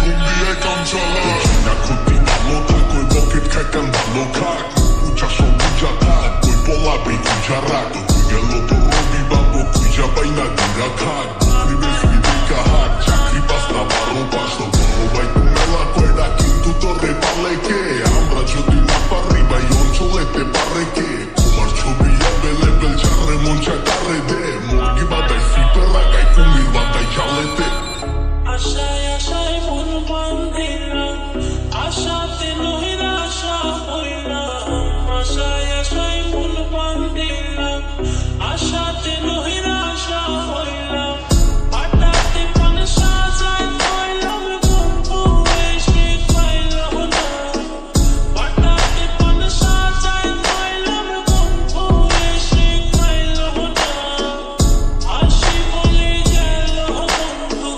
ঘুম দিয়ে কাম চালা না ক্ষতি ভালো থাক ওই পকেট খাইতাম ভালো খাক উঁচা সব বুঝা থাক ওই পলাবে খুঁজা রাখ গেল তো রবি বাবু খুঁজা পাই না দিরা খাক পরিবেশ বিবেকা হাক চাকরি পাস না 12 পাস তো বড় ভাই তো মেলা কয়টা কিন্তু তোরে পালে কে আমরা যদি না পারি ভাই অঞ্চলেতে পারে কে তোমার ছবি অ্যাভেলেবেল যারে মন চায় তারে দে মুরগি বাদায় সিপে লাগাই কুমির বাদায় জালেতে আশায় আশায় মন বান্ধিলাম আশাতে নৈরাশা হইলাম আশায় আশায় মন বান্ধিলাম আশাতে নৈরাশা হইলাম হঠাৎ প্রাণ সাজায় পাইলাম গল্প এসে পাইলাম না হঠাৎ প্রাণ সাজায় পাইলাম গল্প এসে পাইলাম না আসি বলে গেল বন্ধু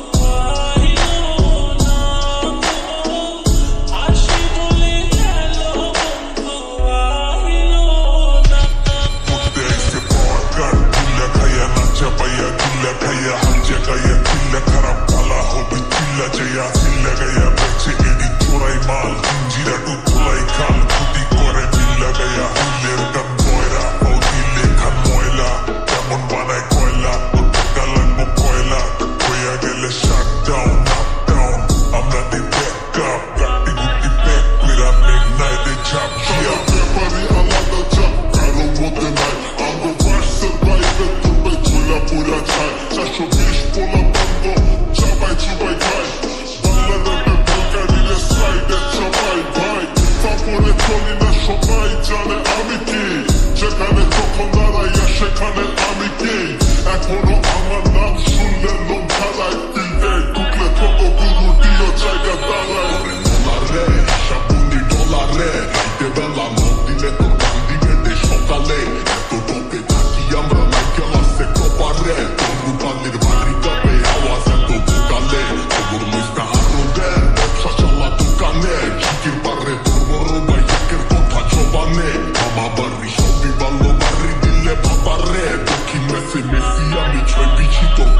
এখনো আমার নাম শুনলে লোক ঢালায় ঢুকলে থকো গুরু দিও জায়গা দাঁড়ায় ডলারে সাবুনি ডলারে রাইতে বেলা নখ দিলে তোর গান দিবে দে সকালে এত টপে থাকি আমরা নাইকেল আসে কপারে তোর রূপালির বাড়ি কাবে আওয়াজ এত ভোগালে খবর মুস্তা আরো দেন ব্যবসা চালা দোকানে ঝিকির পারে তোর বড় ভাই একের কথা জবানে মামা বাড়ি সবই ভালো বাড়ি দিলে বাবারে দক্ষিণ মেসে মেসি আমি ছয় বিছি তোর